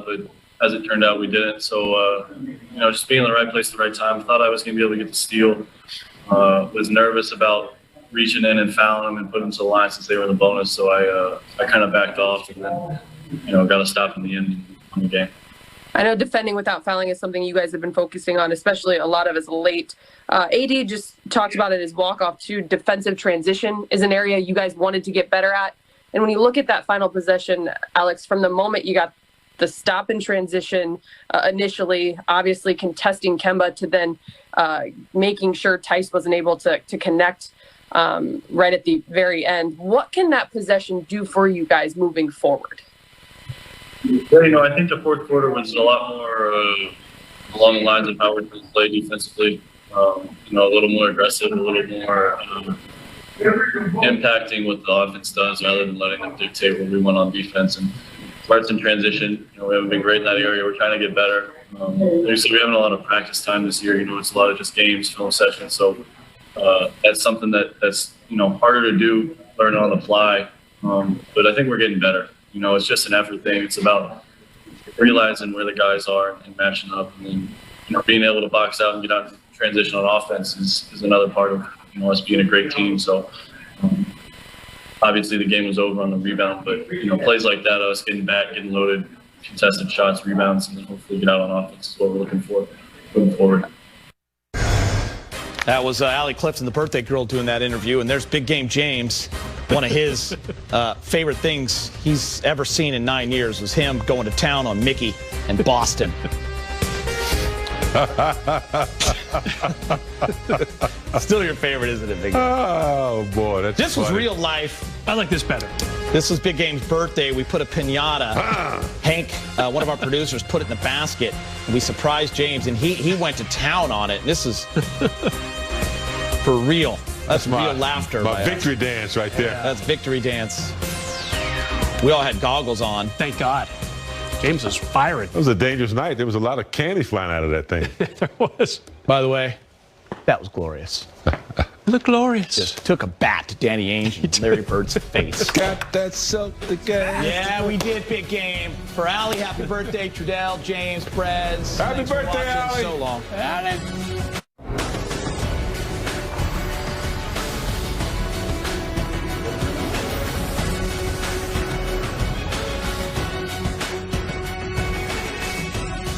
but as it turned out, we didn't. So, just being in the right place at the right time. Thought I was going to be able to get the steal. Was nervous about reaching in and fouling them and putting them to the line since they were in the bonus. So I kind of backed off and then, got a stop in the end on the game. I know defending without fouling is something you guys have been focusing on, especially a lot of as late. AD just talked about it as walk-off too. Defensive transition is an area you guys wanted to get better at. And when you look at that final possession, Alex, from the moment you got the stop in transition initially, obviously contesting Kemba to then making sure Tice wasn't able to connect right at the very end. What can that possession do for you guys moving forward? Well, I think the fourth quarter was a lot more along the lines of how we're going to play defensively. A little more aggressive, a little more impacting what the offense does rather than letting them dictate where we went on defense. And starts in transition, we haven't been great in that area. We're trying to get better. Obviously, we haven't a lot of practice time this year. It's a lot of just games, film sessions. So that's something that's harder to do, learn on the fly. But I think we're getting better. It's just an effort thing. It's about realizing where the guys are and matching up, and then being able to box out and get out in transition on offense is another part of us being a great team. So obviously the game was over on the rebound, but plays like that, us getting back, getting loaded, contested shots, rebounds, and then hopefully get out on offense is what we're looking for moving forward. That was Allie Clifton, the birthday girl, doing that interview. And there's Big Game James. One of his favorite things he's ever seen in 9 years was him going to town on Mickey and Boston. Still your favorite, isn't it, Big Game? Oh, boy. This was real life. I like this better. This was Big Game's birthday. We put a piñata. Hank, one of our producers, put it in the basket. And we surprised James, and he went to town on it. This is for real. That's real laughter. My victory dance right there. That's victory dance. We all had goggles on. Thank God. James was firing. It was a dangerous night. There was a lot of candy flying out of that thing. There was. By the way, that was glorious. Look glorious. Just took a bat to Danny Ainge and Larry Bird's face. Got that Celtics game. Yeah, we did, Big Game. For Allie, happy birthday, Trudell, James, Prez. Happy birthday, Allie. So long. Allie.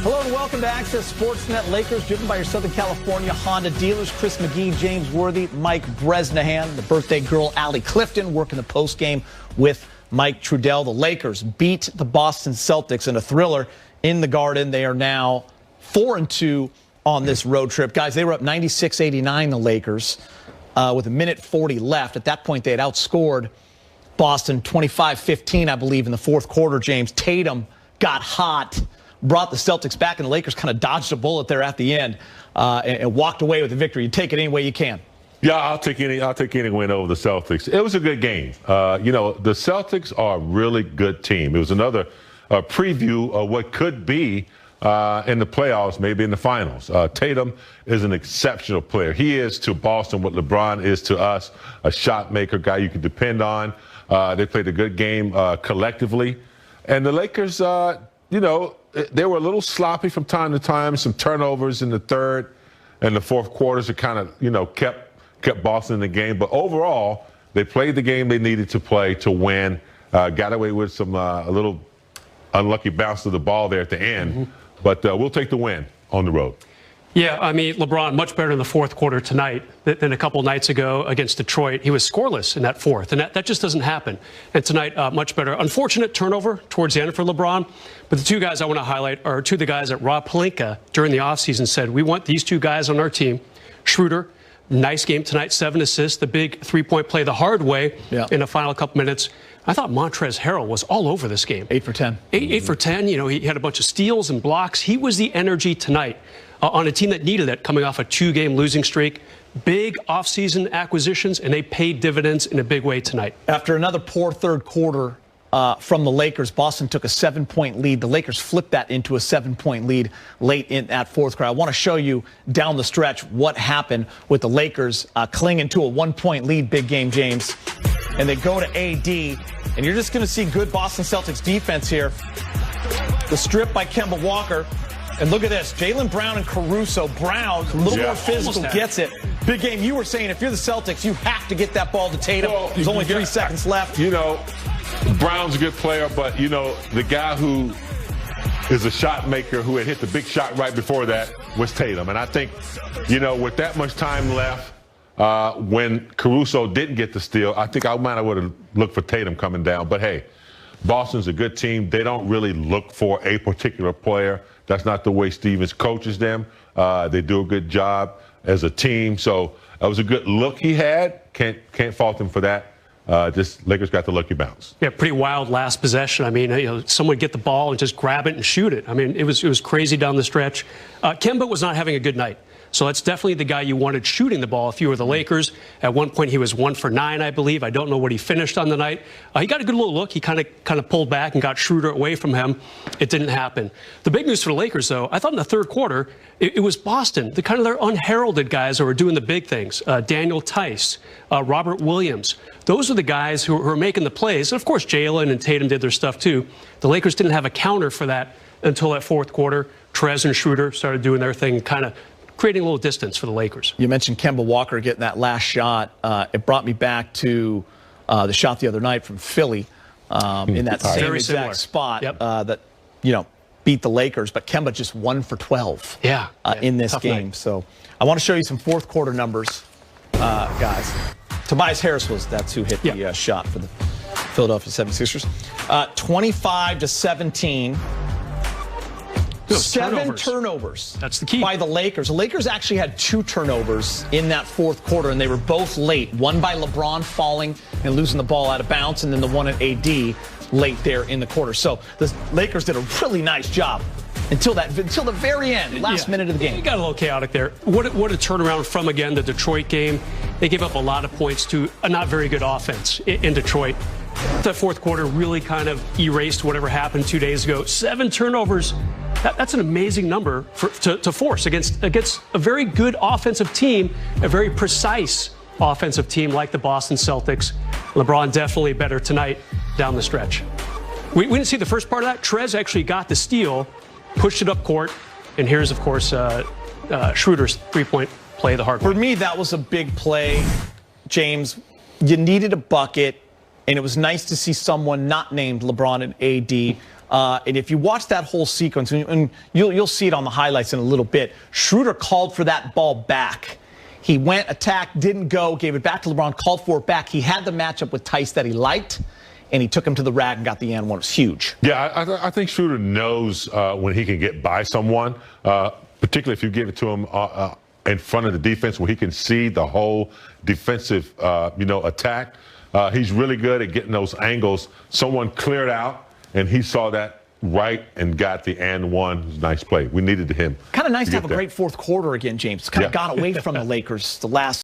Hello and welcome to Access Sportsnet. Lakers driven by your Southern California Honda dealers. Chris McGee, James Worthy, Mike Bresnahan, the birthday girl Allie Clifton working the postgame with Mike Trudell. The Lakers beat the Boston Celtics in a thriller in the Garden. They are now 4-2 on this road trip. Guys, they were up 96-89, the Lakers, with a minute 40 left. At that point, they had outscored Boston 25-15, I believe, in the fourth quarter, James. Tatum got hot, brought the Celtics back, and the Lakers kind of dodged a bullet there at the end and walked away with the victory. You take it any way you can. Yeah, I'll take any win over the Celtics. It was a good game. The Celtics are a really good team. It was another preview of what could be in the playoffs, maybe in the finals. Tatum is an exceptional player. He is to Boston what LeBron is to us, a shot maker, guy you can depend on. They played a good game collectively. And the Lakers, they were a little sloppy from time to time, some turnovers in the third and the fourth quarters that kind of, kept Boston in the game. But overall, they played the game they needed to play to win. Got away with some a little unlucky bounce of the ball there at the end. Mm-hmm. But we'll take the win on the road. Yeah, I mean, LeBron much better in the fourth quarter tonight than a couple nights ago against Detroit. He was scoreless in that fourth, and that just doesn't happen. And tonight, much better. Unfortunate turnover towards the end for LeBron. But the two guys I want to highlight are two of the guys that Rob Pelinka during the offseason said, we want these two guys on our team. Schroeder, nice game tonight, 7 assists, the big three-point play the hard way in the final couple minutes. I thought Montrezl Harrell was all over this game. 8 for 10. 8 for 10. He had a bunch of steals and blocks. He was the energy tonight on a team that needed it coming off a 2-game losing streak. Big offseason acquisitions, and they paid dividends in a big way tonight. After another poor third quarter from the Lakers, Boston took a 7-point lead. The Lakers flipped that into a 7-point lead late in that fourth quarter. I want to show you down the stretch what happened with the Lakers clinging to a 1-point lead, Big Game James. And they go to AD, and you're just going to see good Boston Celtics defense here. The strip by Kemba Walker. And look at this. Jaylen Brown and Caruso. Brown, a little more physical, gets it. Big game. You were saying if you're the Celtics, you have to get that ball to Tatum. Well, There's only 3 seconds left. You know, Brown's a good player, but, you know, the guy who is a shot maker who had hit the big shot right before that was Tatum. And I think, you know, with that much time left, when Caruso didn't get the steal, I think I might have would have looked for Tatum coming down. But, hey, Boston's a good team. They don't really look for a particular player. That's not the way Stevens coaches them. They do a good job as a team. So that was a good look he had. Can't fault him for that. Just Lakers got the lucky bounce. Yeah, pretty wild last possession. I mean, you know, someone would get the ball and just grab it and shoot it. I mean, it was crazy down the stretch. Kemba was not having a good night. So that's definitely the guy you wanted shooting the ball if you were the Lakers. At one point, he was 1 for 9, I believe. I don't know what he finished on the night. He got a good little look. He kind of pulled back and got Schroeder away from him. It didn't happen. The big news for the Lakers, though, I thought in the third quarter, it was Boston, the kind of their unheralded guys who were doing the big things. Daniel Tice, Robert Williams. Those are the guys who are making the plays. And, of course, Jaylen and Tatum did their stuff, too. The Lakers didn't have a counter for that until that fourth quarter. Trez and Schroeder started doing their thing, kind of creating a little distance for the Lakers. You mentioned Kemba Walker getting that last shot. It brought me back to the shot the other night from Philly in that same exact spot that, you know, beat the Lakers. But Kemba just 1 for 12 in this game. Night. So I want to show you some fourth quarter numbers, guys. Tobias Harris that's who hit the shot for the Philadelphia 76ers. 25-17. Those 7 turnovers. That's the key. By the Lakers. The Lakers actually had 2 turnovers in that fourth quarter, and they were both late. One by LeBron falling and losing the ball out of bounds, and then the one at AD late there in the quarter. So the Lakers did a really nice job until the very end, last minute of the game. It got a little chaotic there. What a turnaround from, again, the Detroit game. They gave up a lot of points to a not very good offense in Detroit. That fourth quarter really kind of erased whatever happened 2 days ago. 7 turnovers. That's an amazing number to force against a very good offensive team, a very precise offensive team like the Boston Celtics. LeBron definitely better tonight down the stretch. We didn't see the first part of that. Trez actually got the steal, pushed it up court, and here's, of course, Schroeder's three-point play the hard way. For me, that was a big play, James. You needed a bucket, and it was nice to see someone not named LeBron and AD. And if you watch that whole sequence, and you'll see it on the highlights in a little bit, Schroeder called for that ball back. He went, attacked, didn't go, gave it back to LeBron, called for it back. He had the matchup with Tice that he liked, and he took him to the rack and got the and one. It was huge. Yeah, I think Schroeder knows when he can get by someone, particularly if you give it to him in front of the defense where he can see the whole defensive, attack. He's really good at getting those angles. Someone cleared out, and he saw that right and got the and one. Nice play. We needed him. Kind of nice to have a great fourth quarter again, James. Kind of got away from the Lakers the last